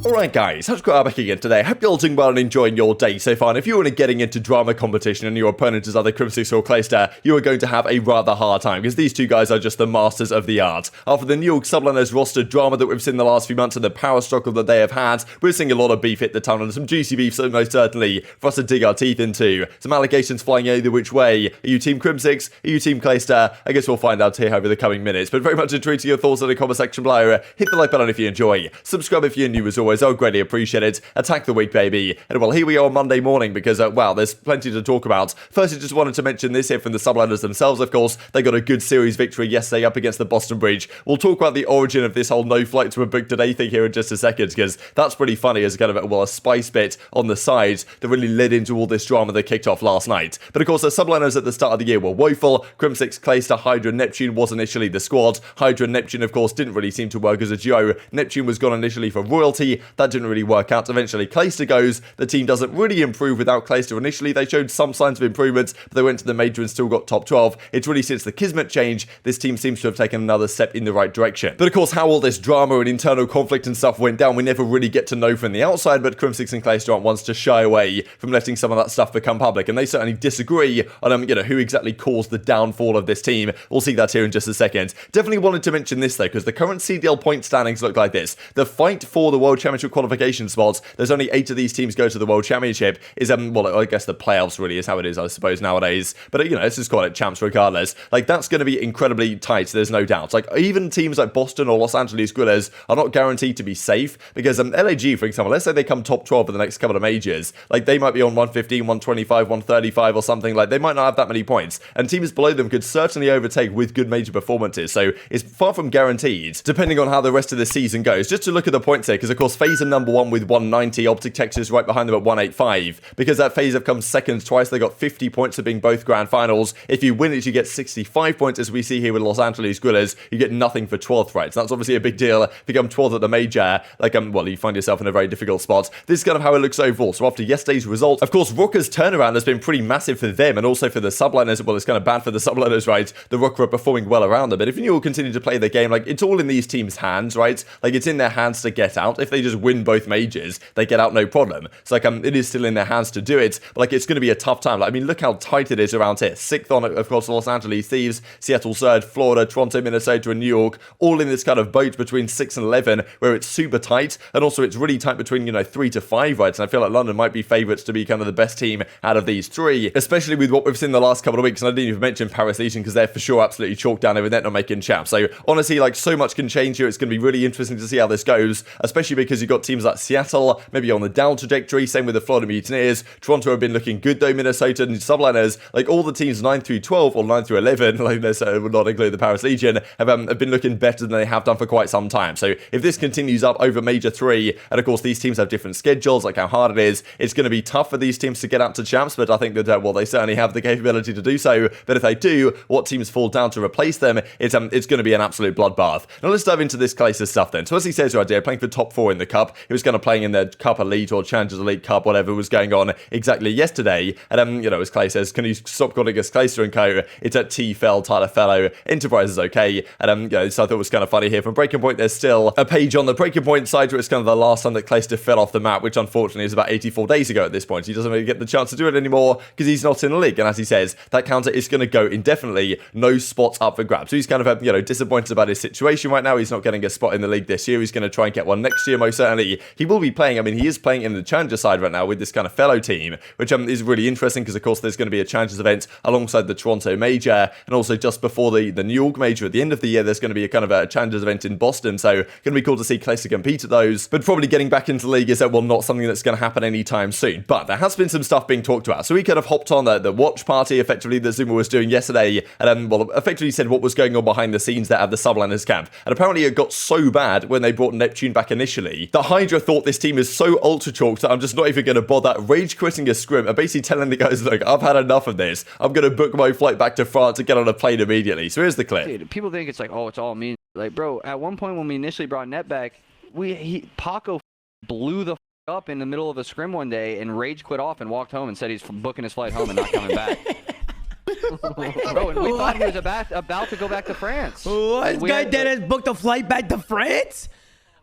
Alright guys, how's it going back again today? Hope you're all doing well and enjoying your day so far. And if you want to getting into drama competition and your opponent is either Crimsix or Clayster, you are going to have a rather hard time because these two guys are just the masters of the art. After the New York subliners roster drama that we've seen the last few months and the power struggle that they have had, we're seeing a lot of beef hit the town and some juicy beef, so most certainly for us to dig our teeth into. Some allegations flying either which way. Are you team Crimsix? Are you team Clayster? I guess we'll find out here over the coming minutes. But very much intrigued to your thoughts in the comment section below. Hit the like button if you enjoy. Subscribe if you're new as always. I'll greatly appreciate it. Attack the week, baby. And well, here we are on Monday morning because, wow, there's plenty to talk about. First, I just wanted to mention this here from the subliners themselves, of course. They got a good series victory yesterday up against the Boston Bridge. We'll talk about the origin of this whole no flight to a book today thing here in just a second because that's pretty funny as kind of, well, a spice bit on the side that really led into all this drama that kicked off last night. But of course, the subliners at the start of the year were woeful. Crimsix, Clayster, Hydra, Neptune was initially the squad. Hydra and Neptune, of course, didn't really seem to work as a duo. Neptune was gone initially for royalty. That didn't really work out. Eventually, Clayster goes. The team doesn't really improve without Clayster. Initially, they showed some signs of improvements, but they went to the major and still got top 12. It's really since the Kismet change, this team seems to have taken another step in the right direction. But of course, how all this drama and internal conflict and stuff went down, we never really get to know from the outside, but Crimsix and Clayster aren't ones to shy away from letting some of that stuff become public, and they certainly disagree on, who exactly caused the downfall of this team. We'll see that here in just a second. Definitely wanted to mention this, though, because the current CDL point standings look like this. The fight for the World Championship qualification spots, there's only 8 of these teams go to the World Championship, is, well, I guess the playoffs really is how it is, I suppose, nowadays. But, let's just call it champs regardless. Like, that's going to be incredibly tight, there's no doubt. Like, even teams like Boston or Los Angeles Guerrillas are not guaranteed to be safe, because LAG, for example, let's say they come top 12 for the next couple of majors, like, they might be on 115, 125, 135 or something, like, they might not have that many points, and teams below them could certainly overtake with good major performances, so it's far from guaranteed, depending on how the rest of the season goes. Just to look at the points here, because of course, FaZe are number 1 with 190, Optic Texas right behind them at 185, because that FaZe have come second twice, they got 50 points for being both grand finals. If you win it, you get 65 points, as we see here with Los Angeles Guerrillas, you get nothing for 12th, right? So that's obviously a big deal. Become 12th at the major, like, well, you find yourself in a very difficult spot. This is kind of how it looks overall. So after yesterday's result, of course, Rokkr's turnaround has been pretty massive for them, and also for the subliners. Well, it's kind of bad for the subliners, right? The Rokkr are performing well around them, but if you all continue to play the game, like, it's all in these teams' hands, right? Like, it's in their hands to get out. If they just win both majors, they get out no problem. So, like, it is still in their hands to do it, but, like, it's going to be a tough time. Like, I mean, look how tight it is around here. 6th on, of course, Los Angeles Thieves, Seattle 3rd, Florida, Toronto, Minnesota, and New York, all in this kind of boat between 6 and 11, where it's super tight, and also it's really tight between, 3 to 5, right? And I feel like London might be favourites to be kind of the best team out of these 3, especially with what we've seen the last couple of weeks, and I didn't even mention Paris Legion, because they're for sure absolutely chalked down over net not making champs. So, honestly, like, so much can change here. It's going to be really interesting to see how this goes, especially because you've got teams like Seattle, maybe on the down trajectory, same with the Florida Mutineers. Toronto have been looking good, though. Minnesota and subliners, like, all the teams 9 through 12, or 9 through 11, like, this would not include the Paris Legion, have been looking better than they have done for quite some time. So, if this continues up over Major 3, and of course, these teams have different schedules, like how hard it is, it's going to be tough for these teams to get up to champs, but I think that, well, they certainly have the capability to do so. But if they do, what teams fall down to replace them, it's going to be an absolute bloodbath. Now, let's dive into this Clayster stuff then. So, as he says right there, playing for top 4 in the Cup, he was kind of playing in the Cup Elite or Challengers Elite Cup, whatever was going on exactly yesterday. And, as Clay says, can you stop calling us Clayster and Co? It's at T-Fell, Tyler Fellow, Enterprise is okay. And, so I thought it was kind of funny here. From Breaking Point, there's still a page on the Breaking Point side where it's kind of the last time that Clayster fell off the map, which unfortunately is about 84 days ago at this point. He doesn't really get the chance to do it anymore because he's not in the league. And as he says, that counter is going to go indefinitely, no spots up for grabs. So he's kind of, disappointed about his situation right now. He's not getting a spot in the league this year. He's going to try and get one next year, most certainly. He will be playing, he is playing in the Challenger side right now with this kind of fellow team, which is really interesting because, of course, there's going to be a Challengers event alongside the Toronto Major, and also just before the New York Major at the end of the year, there's going to be a kind of a Challengers event in Boston. So, going to be cool to see Clayster compete at those. But probably getting back into the league is, well, not something that's going to happen anytime soon. But there has been some stuff being talked about. So he kind of hopped on the watch party, effectively, that Zuma was doing yesterday, and, well, effectively said what was going on behind the scenes there at the subliners camp. And apparently it got so bad when they brought Neptune back initially that Hydra thought this team is so ultra chalked that I'm just not even going to bother rage quitting a scrim and basically telling the guys, look, I've had enough of this. I'm going to book my flight back to France to get on a plane immediately. So here's the clip. Dude, people think it's like, oh, it's all me. Like, bro, at one point when we initially brought Net back, Paco blew the up in the middle of a scrim one day and rage quit off and walked home and said he's booking his flight home and not coming back. Bro, and we thought he was about to go back to France. What? This guy dead has booked a flight back to France?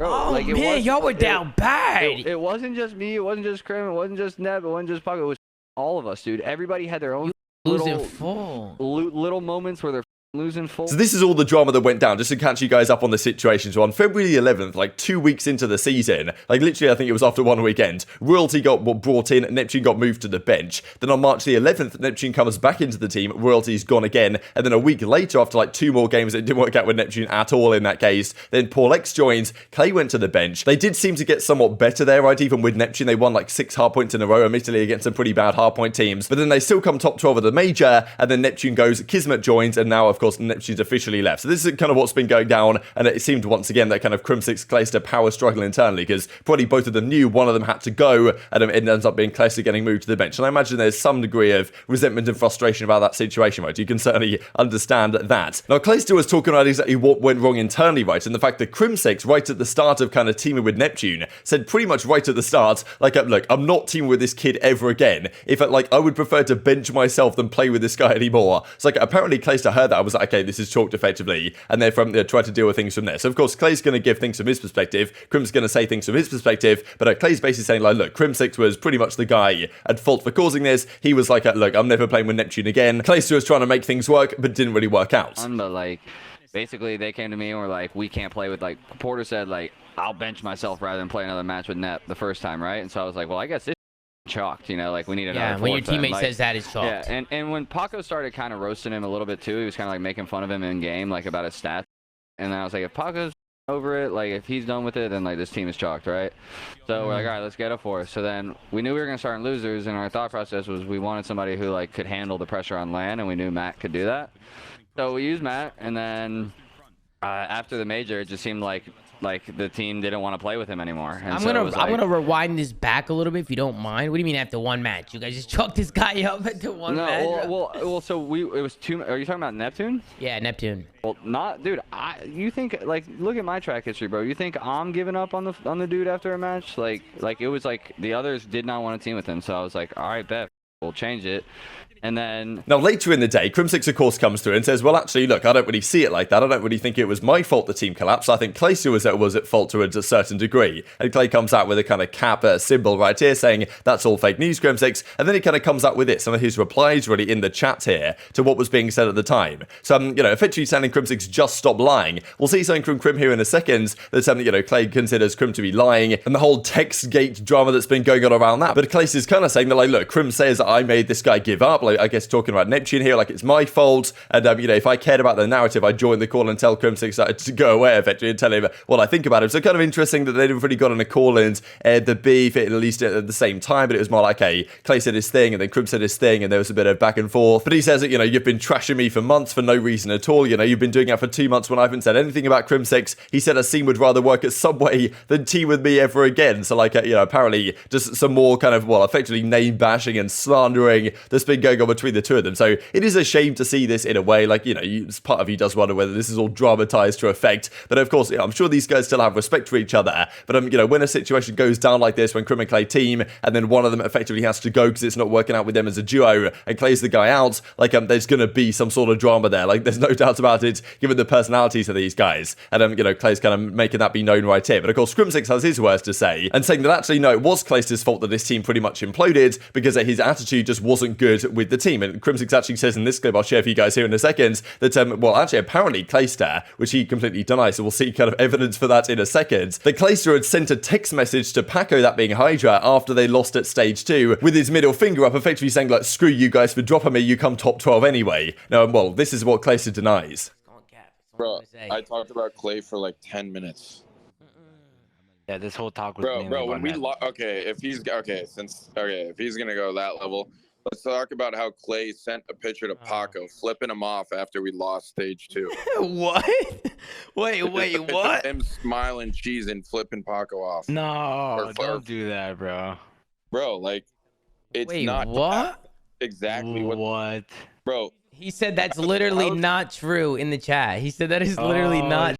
Bro, Oh like, man, y'all were down bad. It wasn't just me. It wasn't just Crim. It wasn't just Neb. It wasn't just Paco. It was all of us, dude. Everybody had their own little moments where they're losing full. So this is all the drama that went down, just to catch you guys up on the situation. So on February the 11th, like 2 weeks into the season, like literally I think it was after one weekend, Royalty got brought in, Neptune got moved to the bench. Then on March the 11th, Neptune comes back into the team, Royalty's gone again. And then a week later, after like 2 more games, it didn't work out with Neptune at all in that case. Then Paul X joins, Clay went to the bench. They did seem to get somewhat better there, right? Even with Neptune, they won like 6 hard points in a row, admittedly against some pretty bad hard point teams. But then they still come top 12 of the major, and then Neptune goes, Kismet joins, and now of course Neptune's officially left. So this is kind of what's been going down, and it seemed once again that kind of Crimsix Clayster power struggle internally, because probably both of them knew one of them had to go, and it ends up being Clayster getting moved to the bench. And I imagine there's some degree of resentment and frustration about that situation, right? You can certainly understand that. Now Clayster was talking about exactly what went wrong internally, right? And the fact that Crimsix, right at the start of kind of teaming with Neptune, said pretty much right at the start, like, look, I'm not teaming with this kid ever again. If like I would prefer to bench myself than play with this guy anymore. So like apparently Clayster heard that. I was like, okay, this is chalked effectively, and they're from try to deal with things from there. So of course Clay's going to give things from his perspective, Crim's going to say things from his perspective, but Clay's basically saying like, look, Crimsix was pretty much the guy at fault for causing this. He was like, look, I'm never playing with Neptune again. Clayster was trying to make things work, but didn't really work out. But like, basically they came to me and were like, we can't play with, like, Porter said, like, I'll bench myself rather than play another match with Nep the first time, right? And so I was like, well, I guess this chalked, you know, like we need another. Yeah, when your teammate like, says that is chalked. Yeah, and when Paco started kind of roasting him a little bit too, he was kind of like making fun of him in game, like about his stats. And then I was like, if Paco's over it, like if he's done with it, then like this team is chalked, right? So we're like, all right, let's get up for it. So then we knew we were gonna start in losers, and our thought process was we wanted somebody who like could handle the pressure on LAN, and we knew Mack could do that. So we used Mack, and then after the major, it just seemed like the team didn't want to play with him anymore. And I'm gonna rewind this back a little bit if you don't mind. What do you mean after one match? You guys just chalked this guy up after one match? Well, so it was 2. Are you talking about Neptune? Yeah, Neptune. Well, not, dude. You think, like, look at my track history, bro. You think I'm giving up on the dude after a match? Like it was like the others did not want to team with him, so I was like, all right, bet, we'll change it. And then... Now, later in the day, Crimsix, of course, comes through and says, well, actually, look, I don't really see it like that. I don't really think it was my fault the team collapsed. I think Clayster was at fault to a certain degree. And Clay comes out with a kind of cap symbol right here saying, that's all fake news, Crimsix. And then he kind of comes out with it. Some of his replies really in the chat here to what was being said at the time. So, you know, effectively saying Crimsix just stop lying. We'll see something from Crim here in a second that, you know, Clay considers Crim to be lying, and the whole text gate drama that's been going on around that. But Clayster's kind of saying that, like, look, Crim says I made this guy give up. Like, I guess talking about Neptune here, like it's my fault, and you know, if I cared about the narrative, I'd join the call and tell Crimsix to go away effectively and tell him what I think about him. So kind of interesting that they didn't really got on a call and the beef at least at the same time, but it was more like, hey, Clay said his thing and then Crim said his thing, and there was a bit of back and forth. But he says that, you know, you've been trashing me for months for no reason at all. You know, you've been doing it for 2 months when I haven't said anything about Crimsix. He said Asim would rather work at Subway than team with me ever again. So like, you know, apparently just some more kind of, well, effectively name bashing and slandering that's been going on between the two of them. So it is a shame to see this in a way, like, you know, part of you does wonder whether this is all dramatized to effect. But of course, I'm sure these guys still have respect for each other. But, you know, when a situation goes down like this, when Crim and Clay team, and then one of them effectively has to go because it's not working out with them as a duo, and Clay's the guy out, like, there's going to be some sort of drama there. Like, there's no doubt about it, given the personalities of these guys. And, you know, Clay's kind of making that be known right here. But of course, Crimsix has his words to say, and saying that actually, no, it was Clayster's fault that this team pretty much imploded because his attitude just wasn't good with the team. And Crimsix actually says in this clip I'll share for you guys here in a second that, well, actually, apparently Clayster, which he completely denies, so we'll see kind of evidence for that in a second, that Clayster had sent a text message to Paco, that being Hydra, after they lost at stage 2, with his middle finger up, effectively saying, like, screw you guys for dropping me, you come top 12 anyway. Now, well, this is what Clayster denies. Bro, I talked about Clay for like 10 minutes. Yeah, this whole talk was bro, when we if he's gonna go that level, let's talk about how Clay sent a picture to Paco, flipping him off after we lost stage 2. What? Wait, what? Him smiling, cheesing, flipping Paco off. No, don't do that, bro. Bro, like, it's Wait, not what? Exactly what? Bro. He said that's literally not true in the chat. He said that is literally not.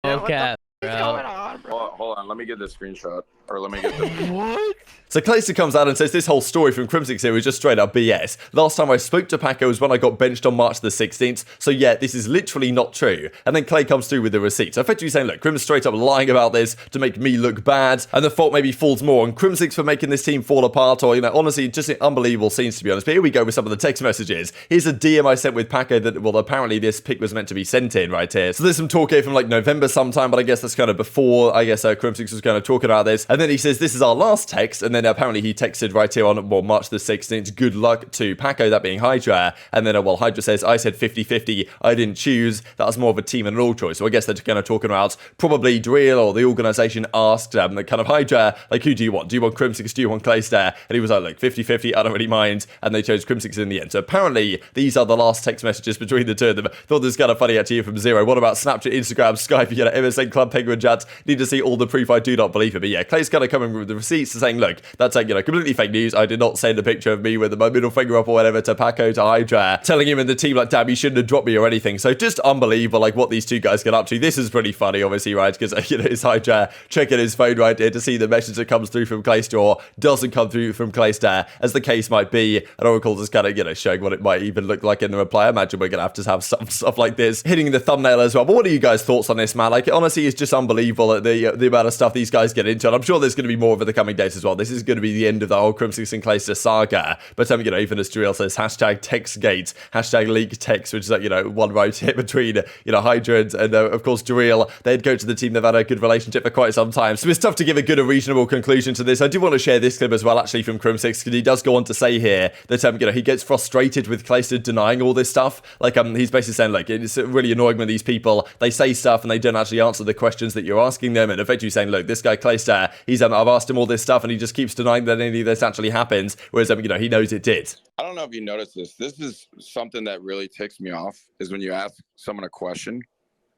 Yeah, Okay, what's going on, bro? Hold hold on. Let me get this screenshot. Or let me get this. What? So Clayster comes out and says this whole story from Crimsix here is just straight up BS. Last time I spoke to Paco was when I got benched on March the 16th. So yeah, this is literally not true. And then Clay comes through with the receipt. So effectively saying, look, Crim's straight up lying about this to make me look bad. And the fault maybe falls more on Crimsix for making this team fall apart. Or, you know, honestly, just unbelievable scenes to be honest. But here we go with some of the text messages. Here's a DM I sent with Paco that, well, apparently this pic was meant to be sent in right here. So there's some talk here from like November sometime, but I guess that's kind of before, I guess, Crimsix was kind of talking about this. And then he says, this is our last text. And then apparently he texted right here on, well, March the 16th, good luck to Paco, that being Hydra. And then, well, Hydra says, I said 50-50, I didn't choose. That was more of a team and an all choice. So I guess they're kind of talking about probably Drill or the organization asked the kind of Hydra, like, who do you want? Do you want Crimsix? Do you want Clayster? And he was like, 50-50, I don't really mind. And they chose Crimsix in the end. So apparently these are the last text messages between the two of them. Thought this was kind of funny actually from Zero. What about Snapchat, Instagram, Skype, you know, MSN Club, Penguin Chats? Need to see all the proof, I do not believe it. But yeah, Clay's kind of coming with the receipts and saying, look, that's like, you know, completely fake news. I did not send a picture of me with my middle finger up or whatever to Paco, to Hydra, telling him and the team like, damn, you shouldn't have dropped me or anything. So just unbelievable, like what these two guys get up to. This is pretty funny, obviously, right? Because, you know, it's Hydra checking his phone right here to see the message that comes through from Clayster or doesn't come through from Clayster, as the case might be. And Oracle's just kind of, you know, showing what it might even look like in the reply. I imagine we're going to have some stuff like this hitting the thumbnail as well. But what are you guys' thoughts on this, man? Like, honestly, it's just unbelievable the amount of stuff these guys get into. And I'm sure there's going to be more over the coming days as well. This is going to be the end of the whole Crimsix and Clayster saga. But, you know, even as Drill says, hashtag TextGate, hashtag leak text, which is like, you know, one right here between, you know, Hydra and of course, Drill. They'd go to the team. They've had a good relationship for quite some time. So it's tough to give a good or reasonable conclusion to this. I do want to share this clip as well, actually, from Crimsix, because he does go on to say here that, you know, he gets frustrated with Clayster denying all this stuff. Like, he's basically saying, like, it's really annoying when these people, they say stuff and they don't actually answer the questions that you're asking them. And effectively saying, look, this guy Clayster, I've asked him all this stuff and he just keeps denying that any of this actually happens. Whereas, you know, he knows it did. I don't know if you noticed this. This is something that really ticks me off, is when you ask someone a question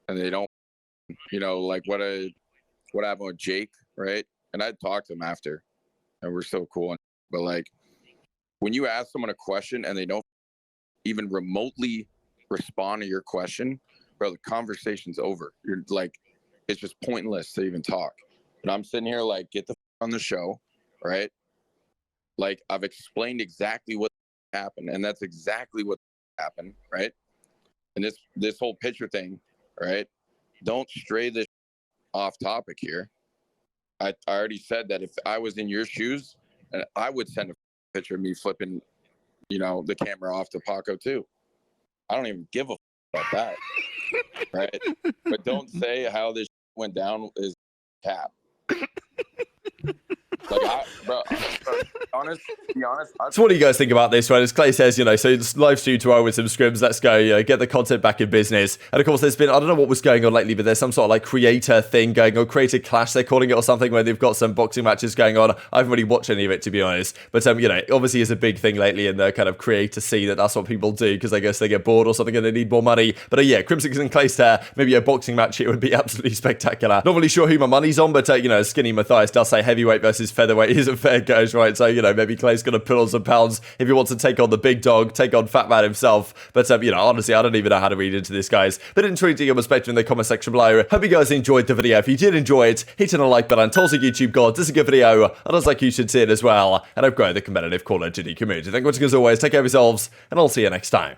and they don't, you know, like what happened with Jake, right? And I talked to him after and we're so cool. But like, when you ask someone a question and they don't even remotely respond to your question, bro, the conversation's over. You're like, it's just pointless to even talk. And I'm sitting here like, get the on the show, right? Like, I've explained exactly what happened, and that's exactly what happened, right? And this whole picture thing, right? Don't stray this off topic here. I already said that if I was in your shoes, I would send a picture of me flipping, you know, the camera off to Paco too. I don't even give a about that, right? But don't say how this went down is cap. Like, be honest. So what do you guys think about this, right? As Clay says, you know, so it's live stream tomorrow with some scrims. Let's go, you know, get the content back in business. And of course, there's been, I don't know what was going on lately, but there's some sort of like creator thing going on, creator clash, they're calling it, or something, where they've got some boxing matches going on. I haven't really watched any of it, to be honest. But, you know, obviously it's a big thing lately in the kind of creator scene that's what people do, because I guess they get bored or something and they need more money. But yeah, Crimsix and Clayster, maybe a boxing match here would be absolutely spectacular. Not really sure who my money's on, but, you know, Skinny Matthias does say heavyweight versus featherweight isn't fair, guys, right? So, you know, maybe Clay's going to put on some pounds if he wants to take on the big dog, take on Fat Man himself. But, you know, honestly, I don't even know how to read into this, guys. But intriguing your perspective in the comment section below. Hope you guys enjoyed the video. If you did enjoy it, hit on a like button. Tells the YouTube God, this is a good video. And as like you should see it as well. And I've grown the competitive Call of Duty community. Thank you for watching as always. Take care of yourselves, and I'll see you next time.